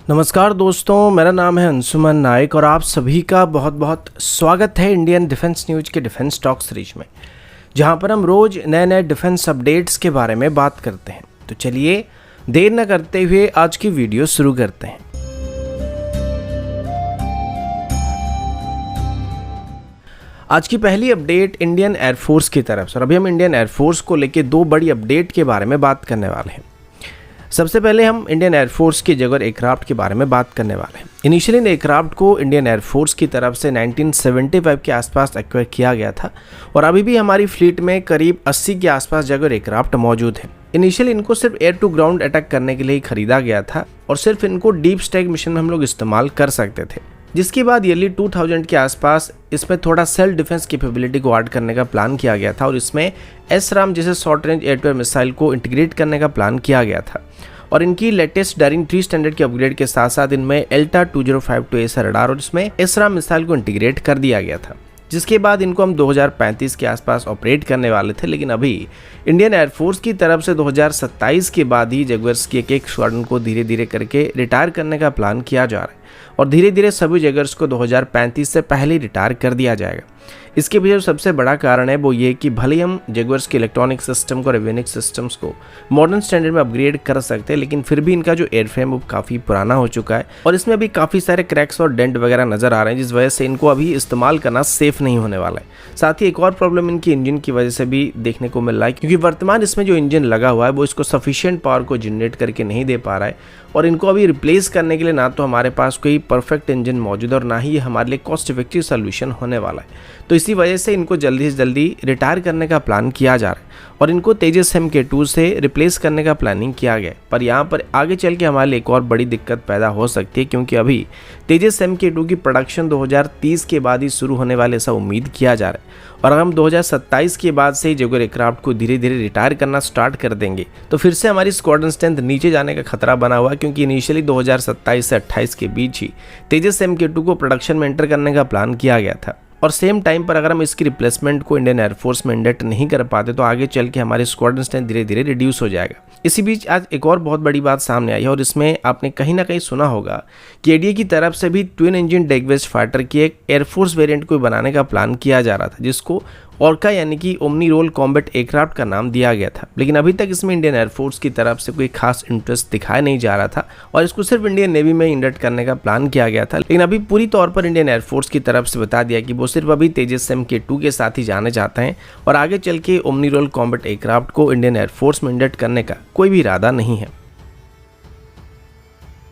नमस्कार दोस्तों, मेरा नाम है अंशुमन नायक और आप सभी का बहुत बहुत स्वागत है इंडियन डिफेंस न्यूज के डिफेंस टॉक सीरीज में, जहां पर हम रोज नए नए डिफेंस अपडेट्स के बारे में बात करते हैं। तो चलिए देर न करते हुए आज की वीडियो शुरू करते हैं। आज की पहली अपडेट इंडियन एयरफोर्स की तरफ से, और अभी हम इंडियन एयरफोर्स को लेकर दो बड़ी अपडेट के बारे में बात करने वाले हैं। सबसे पहले हम इंडियन एयरफोर्स के जगुआर एयरक्राफ्ट के बारे में बात करने वाले हैं। इनिशियली इन एयरक्राफ्ट को इंडियन एयरफोर्स की तरफ से 1975 के आसपास एक्वायर किया गया था और अभी भी हमारी फ्लीट में करीब 80 के आसपास जगुआर एयरक्राफ्ट मौजूद है। इनिशियली इनको सिर्फ एयर टू ग्राउंड अटैक करने के लिए ही खरीदा गया था और सिर्फ इनको डीप स्ट्राइक मिशन में हम लोग इस्तेमाल कर सकते थे, जिसके बाद ईयरली 2000 के आसपास इसमें थोड़ा सेल्फ डिफेंस कैपेबिलिटी को ऐड करने का प्लान किया गया था और इसमें SRAM जैसे short range air to air missile को इंटीग्रेट करने का प्लान किया गया था। और इनकी लेटेस्ट डायरिंग 3 स्टैंडर्ड के अपग्रेड के साथ साथ इनमें ELTA 2052 ऐसा रडार और इसमें SRAM मिसाइल को इंटीग्रेट कर दिया गया था, जिसके बाद इनको हम 2035 के आसपास ऑपरेट करने वाले थे। लेकिन अभी इंडियन एयरफोर्स की तरफ से 2027 के बाद ही जगुआर्स की एक स्क्वाड्रन को धीरे धीरे करके रिटायर करने का प्लान किया जा रहा है और धीरे धीरे सभी जगुआर्स को 2035 से पहले रिटायर कर दिया जाएगा। इसके पीछे सबसे बड़ा कारण है वो ये कि भले हम जगुआर्स के इलेक्ट्रॉनिक सिस्टम को और एवियोनिक्स सिस्टम्स को मॉडर्न स्टैंडर्ड में अपग्रेड कर सकते हैं, लेकिन फिर भी इनका जो एयरफ्रेम वो काफ़ी पुराना हो चुका है और इसमें अभी काफ़ी सारे क्रैक्स और डेंट वगैरह नज़र आ रहे हैं, जिस वजह से इनको अभी इस्तेमाल करना सेफ नहीं होने वाला है। साथ ही एक और प्रॉब्लम इनकी इंजन की वजह से भी देखने को मिल रहा है, क्योंकि वर्तमान इसमें जो इंजन लगा हुआ है वो इसको सफिशिएंट पावर को जनरेट करके नहीं दे पा रहा है और इनको अभी रिप्लेस करने के लिए ना तो हमारे पास कोई परफेक्ट इंजन मौजूद है और ना ही ये हमारे लिए कॉस्ट इफेक्टिव सोल्यूशन होने वाला है। तो इसी वजह से इनको जल्दी से जल्दी रिटायर करने का प्लान किया जा रहा है और इनको तेजस MK2 से रिप्लेस करने का प्लानिंग किया गया है। पर यहाँ पर आगे चल के हमारे लिए एक और बड़ी दिक्कत पैदा हो सकती है, क्योंकि अभी तेजस MK2 की प्रोडक्शन 2030 के बाद ही शुरू होने वाले ऐसा उम्मीद किया जा रहा है और अगर हम 2027 के बाद से ही जगुआर एयरक्राफ्ट को धीरे धीरे रिटायर करना स्टार्ट कर देंगे तो फिर से हमारी स्क्वाड्रन स्ट्रेंथ नीचे जाने का खतरा बना हुआ है, क्योंकि इनिशियली 2027 से 28 के बीच ही तेजस MK2 को प्रोडक्शन में एंटर करने का प्लान किया गया था और सेम टाइम पर अगर हम इसकी रिप्लेसमेंट को इंडियन एयरफोर्स में इंडक्ट नहीं कर पाते तो आगे चल के हमारी स्क्वाड्रन स्ट्रेंथ धीरे धीरे रिड्यूस हो जाएगा। इसी बीच आज एक और बहुत बड़ी बात सामने आई है और इसमें आपने कहीं ना कहीं सुना होगा कि ADA की तरफ से भी ट्विन इंजन डेगवेस्ट फाइटर की एक एयरफोर्स वेरिएंट को बनाने का प्लान किया जा रहा था, जिसको ऑर्का यानी कि ओमनी रोल कॉम्बैट एयरक्राफ्ट का नाम दिया गया था। लेकिन अभी तक इसमें इंडियन एयरफोर्स की तरफ से कोई खास इंटरेस्ट दिखाया नहीं जा रहा था और इसको सिर्फ इंडियन नेवी में इंडक्ट करने का प्लान किया गया था। लेकिन अभी पूरी तौर पर इंडियन एयरफोर्स की तरफ से बता दिया कि वो सिर्फ अभी तेजस MK2 के साथ ही जाने चाहते हैं और आगे चल के ओमनी रोल कॉम्बैट एयरक्राफ्ट को इंडियन एयरफोर्स में इंडक्ट करने का कोई भी इरादा नहीं है।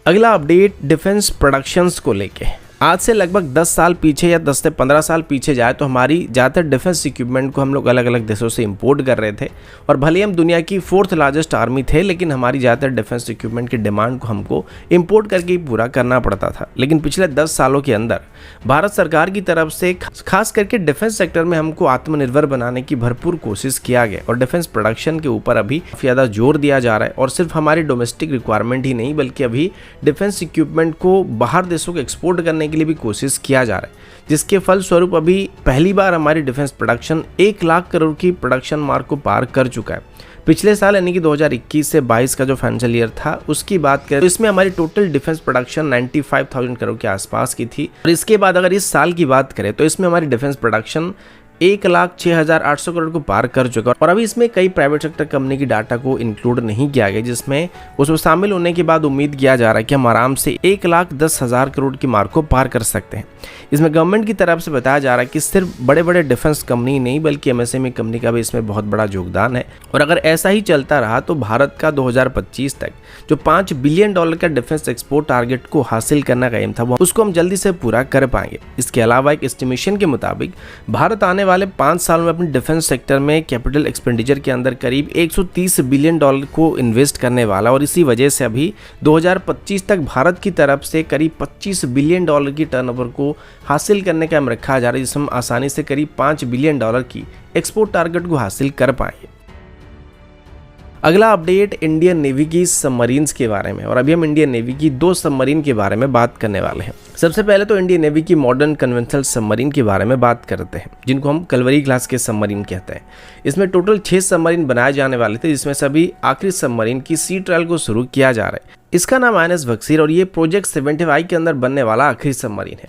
अगला अपडेट डिफेंस प्रोडक्शंस को लेके। आज से लगभग 10 साल पीछे या 10 से 15 साल पीछे जाए तो हमारी ज़्यादातर डिफेंस इक्विपमेंट को हम लोग अलग अलग देशों से इंपोर्ट कर रहे थे और भले हम दुनिया की 4th लार्जेस्ट आर्मी थे, लेकिन हमारी ज़्यादातर डिफेंस इक्विपमेंट की डिमांड को हमको इंपोर्ट करके ही पूरा करना पड़ता था। लेकिन पिछले 10 सालों के अंदर भारत सरकार की तरफ से खास करके डिफेंस सेक्टर में हमको आत्मनिर्भर बनाने की भरपूर कोशिश किया गया और डिफेंस प्रोडक्शन के ऊपर अभी ज़्यादा जोर दिया जा रहा है और सिर्फ हमारी डोमेस्टिक रिक्वायरमेंट ही नहीं बल्कि अभी डिफेंस इक्विपमेंट को बाहर देशों को एक्सपोर्ट करने के लिए भी कोशिश किया जा रहा है, जिसके फलस्वरूप अभी पहली बार हमारी डिफेंस प्रोडक्शन 1 लाख करोड़ की प्रोडक्शन मार्क को पार कर चुका है। पिछले साल यानी कि 2021 से 22 का जो फाइनेंशियल ईयर था उसकी बात करें तो इसमें हमारी टोटल डिफेंस प्रोडक्शन 95,000 करोड़ के आसपास की थी और इसके बाद अगर इस साल की बात करें तो इसमें हमारी डिफेंस प्रोडक्शन 1,06,800 करोड़ को पार कर चुका और अभी इसमें कई प्राइवेट सेक्टर कंपनी की डाटा को इंक्लूड नहीं किया गया, जिसमें उसमें शामिल होने के बाद उम्मीद किया जा रहा है कि हम आराम से 1,10,000 करोड़ की मार्क को पार कर सकते हैं। इसमें गवर्नमेंट की तरफ से बताया जा रहा है कि सिर्फ बड़े बड़े डिफेंस कंपनी नहीं बल्कि MSME कंपनी का भी इसमें बहुत बड़ा योगदान है और अगर ऐसा ही चलता रहा तो भारत का 2025 तक जो $5 बिलियन का डिफेंस एक्सपोर्ट टारगेट को हासिल करने का एम था वो उसको हम जल्दी से पूरा कर पाएंगे। इसके अलावा एक एस्टिमेशन के मुताबिक भारत आने वाले 5 सालों में अपने डिफेंस सेक्टर में कैपिटल एक्सपेंडिचर के अंदर करीब $130 बिलियन को इन्वेस्ट करने वाला और इसी वजह से अभी 2025 तक भारत की तरफ से करीब $25 बिलियन की टर्नओवर को हासिल करने का एम रखा जा रहा है, जिसमें हम आसानी से करीब $5 बिलियन की एक्सपोर्ट टारगेट को हासिल कर पाएंगे। अगला अपडेट इंडियन नेवी की सबमरीन्स के बारे में और अभी हम इंडियन नेवी की 2 सबमरीन के बारे में बात करने वाले हैं। सबसे पहले तो इंडियन नेवी की मॉडर्न कन्वेंशनल सबमरीन के बारे में बात करते हैं, जिनको हम कलवरी क्लास के सबमरीन कहते हैं। इसमें टोटल 6 सबमरीन बनाए जाने वाले थे, जिसमें सभी आखिरी सबमरीन की सी ट्रायल को शुरू किया जा रहा है। इसका नाम INS बक्सीर और ये प्रोजेक्ट 75 के अंदर बनने वाला आखिरी सबमरीन है।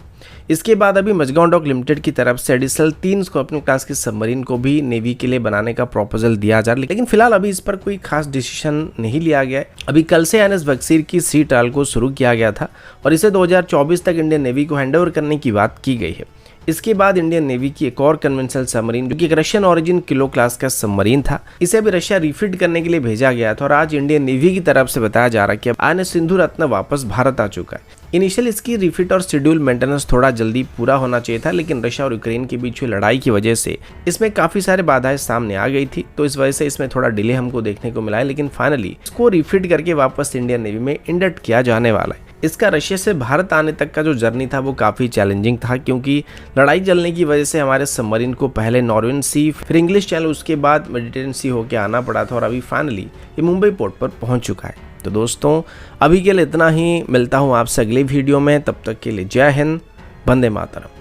इसके बाद अभी मझगांव डॉक लिमिटेड की तरफ से एडिशनल 3 स्कॉर्पियन क्लास के सबमरीन को भी नेवी के लिए बनाने का प्रपोजल दिया जा रहा है, लेकिन फिलहाल अभी इस पर कोई खास डिसीजन नहीं लिया गया है। अभी कल से INS बक्सीर की सी ट्रायल को शुरू किया गया था और इसे 2024 तक इंडियन नेवी को हैंडओवर करने की बात की गई है। इसके बाद इंडियन नेवी की एक और कन्वेंशनल सबमरीन जो कि एक रशियन ओरिजिन किलो क्लास का सबमरीन था, इसे भी रशिया रिफिट करने के लिए भेजा गया था और आज इंडियन नेवी की तरफ से बताया जा रहा है कि अब INS सिंधु रत्न वापस भारत आ चुका है। इनिशियल इसकी रिफिट और शेड्यूल मेंटेनेंस थोड़ा जल्दी पूरा होना चाहिए था, लेकिन रशिया और यूक्रेन के बीच हुई लड़ाई की वजह से इसमें काफी सारे बाधाएं सामने आ गई थी, तो इस वजह से इसमें थोड़ा डिले हमको देखने को मिला है। लेकिन फाइनली इसको रिफिट करके वापस इंडियन नेवी में इंडक्ट किया जाने वाला है। इसका रशिया से भारत आने तक का जो जर्नी था वो काफ़ी चैलेंजिंग था, क्योंकि लड़ाई चलने की वजह से हमारे सबमरीन को पहले नॉर्वेन सी, फिर इंग्लिश चैनल, उसके बाद मेडिटेरियन सी होकर आना पड़ा था और अभी फाइनली ये मुंबई पोर्ट पर पहुंच चुका है। तो दोस्तों अभी के लिए इतना ही, मिलता हूं आपसे अगले वीडियो में, तब तक के लिए जय हिंद, वंदे मातरम।